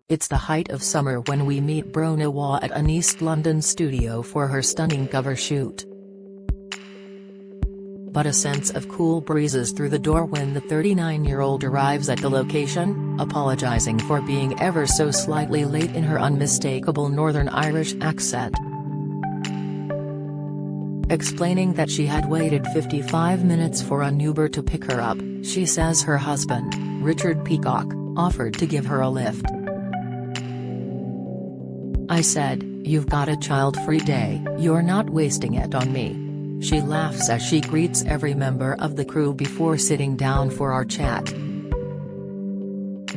It's the height of summer when we meet Bronagh Waugh at an East London studio for her stunning cover shoot. But a sense of cool breezes through the door when the 39-year-old arrives at the location, apologising for being ever so slightly late in her unmistakable Northern Irish accent. Explaining that she had waited 55 minutes for an Uber to pick her up, she says her husband, Richard Peacock, offered to give her a lift. "I said, you've got a child-free day, you're not wasting it on me." She laughs as she greets every member of the crew before sitting down for our chat.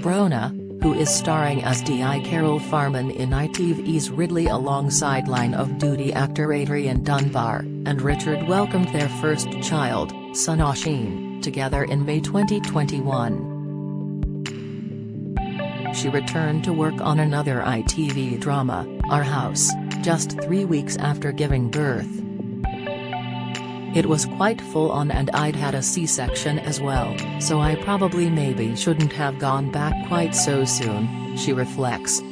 Bronagh, who is starring as Di Carol Farman in ITV's Ridley alongside line-of-duty actor Adrian Dunbar, and Richard welcomed their first child, son Oisin, together in May 2021. She returned to work on another ITV drama, Our House, just 3 weeks after giving birth. "It was quite full on and I'd had a C-section as well, so I probably maybe shouldn't have gone back quite so soon," she reflects.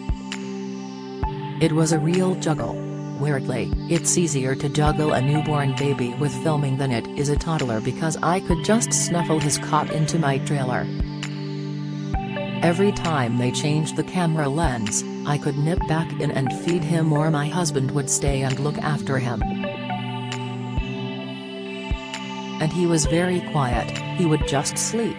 "It was a real juggle. Weirdly, it's easier to juggle a newborn baby with filming than it is a toddler because I could just snuffle his cot into my trailer. Every time they changed the camera lens, I could nip back in and feed him or my husband would stay and look after him. And he was very quiet, he would just sleep."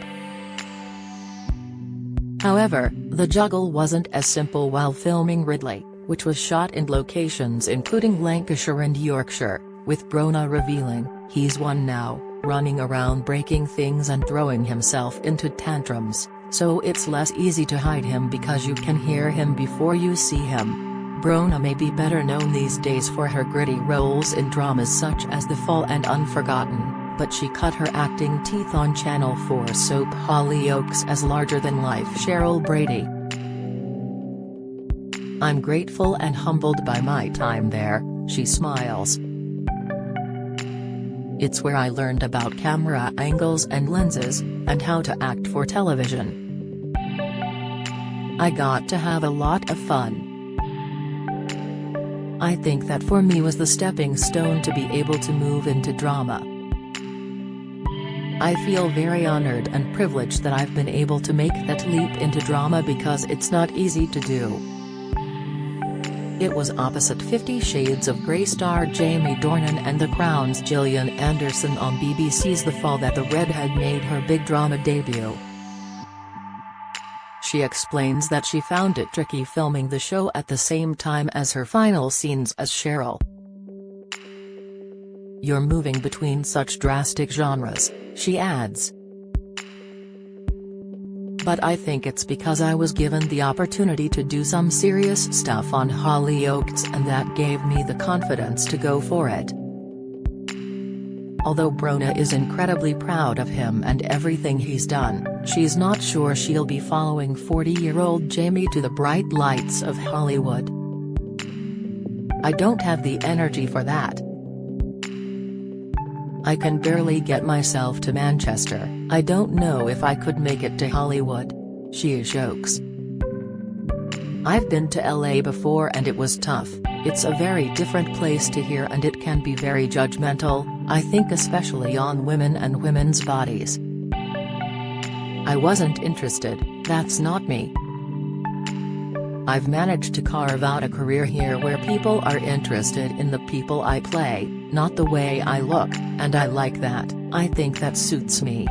However, the juggle wasn't as simple while filming Ridley, which was shot in locations including Lancashire and Yorkshire, with Bronagh revealing, "He's one now, running around breaking things and throwing himself into tantrums, so it's less easy to hide him because you can hear him before you see him." Bronagh may be better known these days for her gritty roles in dramas such as The Fall and Unforgotten, but she cut her acting teeth on Channel 4 soap Hollyoaks as larger-than-life Cheryl Brady. "I'm grateful and humbled by my time there," she smiles. "It's where I learned about camera angles and lenses, and how to act for television. I got to have a lot of fun. I think that for me was the stepping stone to be able to move into drama. I feel very honored and privileged that I've been able to make that leap into drama because it's not easy to do." It was opposite 50 Shades of Grey star Jamie Dornan and The Crown's Gillian Anderson on BBC's The Fall that the redhead made her big drama debut. She explains that she found it tricky filming the show at the same time as her final scenes as Cheryl. "You're moving between such drastic genres," she adds. "But I think it's because I was given the opportunity to do some serious stuff on Hollyoaks and that gave me the confidence to go for it." Although Bronagh is incredibly proud of him and everything he's done, she's not sure she'll be following 40-year-old Jamie to the bright lights of Hollywood. "I don't have the energy for that. I can barely get myself to Manchester, I don't know if I could make it to Hollywood," she jokes. "I've been to LA before and it was tough, it's a very different place to here and it can be very judgmental, I think especially on women and women's bodies. I wasn't interested, that's not me. I've managed to carve out a career here where people are interested in the people I play, not the way I look, and I like that, I think that suits me.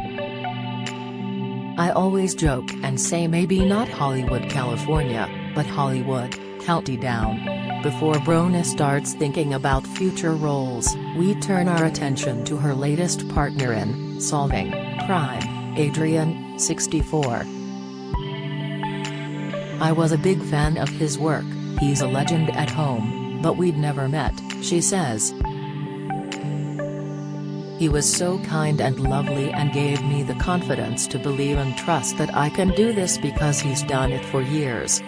I always joke and say maybe not Hollywood, California, but Hollywood, County Down." Before Bronagh starts thinking about future roles, we turn our attention to her latest partner in Solving Crime, Adrian, 64. "I was a big fan of his work, he's a legend at home, but we'd never met," she says. "He was so kind and lovely and gave me the confidence to believe and trust that I can do this because he's done it for years.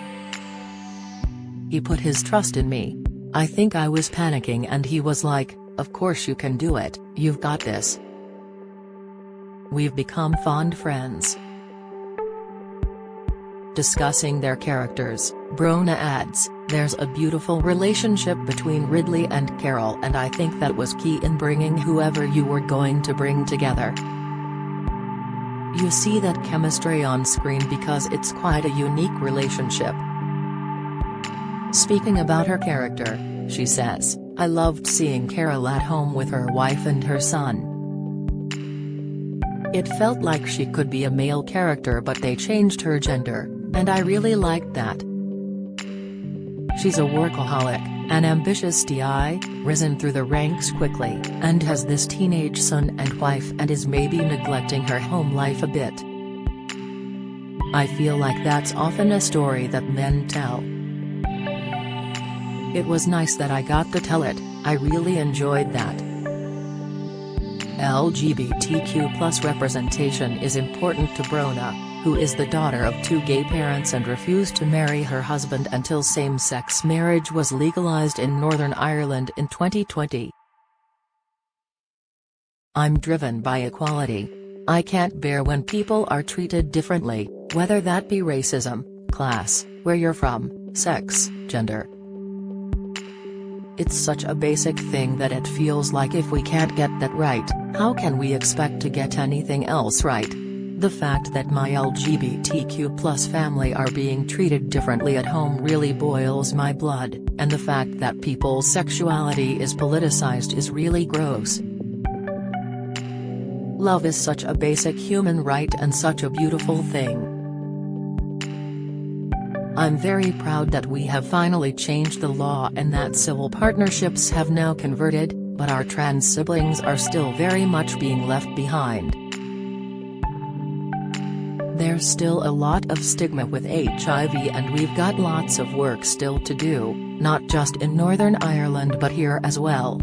He put his trust in me. I think I was panicking and he was like, 'Of course you can do it, you've got this.' We've become fond friends." Discussing their characters, Bronagh adds, "There's a beautiful relationship between Ridley and Carol, and I think that was key in bringing whoever you were going to bring together. You see that chemistry on screen because it's quite a unique relationship." Speaking about her character, she says, "I loved seeing Carol at home with her wife and her son. It felt like she could be a male character, but they changed her gender, and I really liked that. She's a workaholic, an ambitious DI, risen through the ranks quickly, and has this teenage son and wife and is maybe neglecting her home life a bit. I feel like that's often a story that men tell. It was nice that I got to tell it, I really enjoyed that." LGBTQ+ representation is important to Bronagh, who is the daughter of two gay parents and refused to marry her husband until same-sex marriage was legalised in Northern Ireland in 2020. "I'm driven by equality. I can't bear when people are treated differently, whether that be racism, class, where you're from, sex, gender. It's such a basic thing that it feels like if we can't get that right, how can we expect to get anything else right? The fact that my LGBTQ+ family are being treated differently at home really boils my blood, and the fact that people's sexuality is politicized is really gross. Love is such a basic human right and such a beautiful thing. I'm very proud that we have finally changed the law and that civil partnerships have now converted, but our trans siblings are still very much being left behind. There's still a lot of stigma with HIV and we've got lots of work still to do, not just in Northern Ireland but here as well.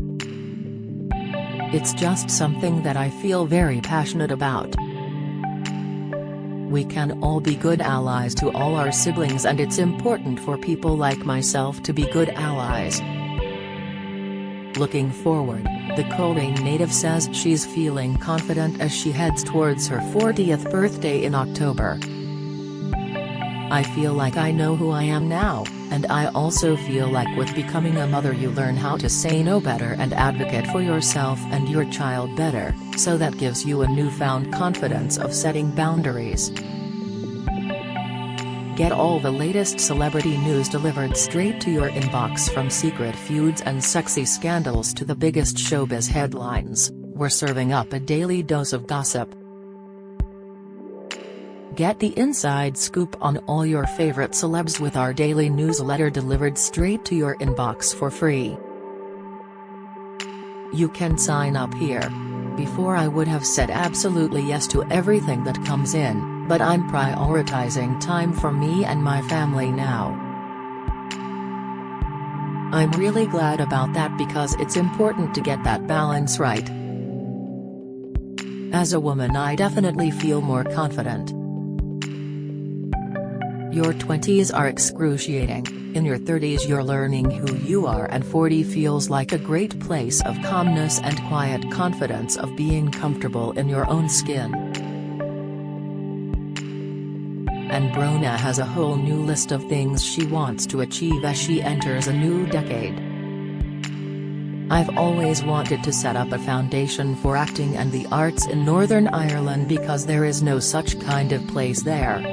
It's just something that I feel very passionate about. We can all be good allies to all our siblings, and it's important for people like myself to be good allies." Looking forward, the Coleraine native says she's feeling confident as she heads towards her 40th birthday in October. "I feel like I know who I am now, and I also feel like with becoming a mother you learn how to say no better and advocate for yourself and your child better, so that gives you a newfound confidence of setting boundaries." Get all the latest celebrity news delivered straight to your inbox, from secret feuds and sexy scandals to the biggest showbiz headlines. We're serving up a daily dose of gossip. Get the inside scoop on all your favorite celebs with our daily newsletter delivered straight to your inbox for free. You can sign up here. Before I would have said absolutely yes to everything that comes in, but I'm prioritizing time for me and my family now. I'm really glad about that because it's important to get that balance right. As a woman I definitely feel more confident. Your 20s are excruciating, in your 30s you're learning who you are, and 40 feels like a great place of calmness and quiet confidence of being comfortable in your own skin. And Bronagh has a whole new list of things she wants to achieve as she enters a new decade. "I've always wanted to set up a foundation for acting and the arts in Northern Ireland because there is no such kind of place there.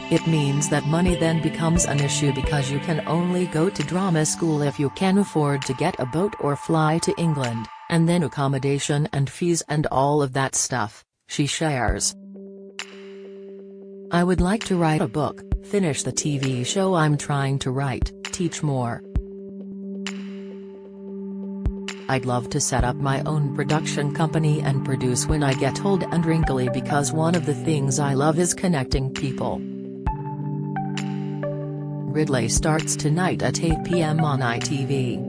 It means that money then becomes an issue because you can only go to drama school if you can afford to get a boat or fly to England, and then accommodation and fees and all of that stuff," she shares. "I would like to write a book, finish the TV show I'm trying to write, teach more. I'd love to set up my own production company and produce when I get old and wrinkly because one of the things I love is connecting people." Ridley starts tonight at 8 p.m. on ITV.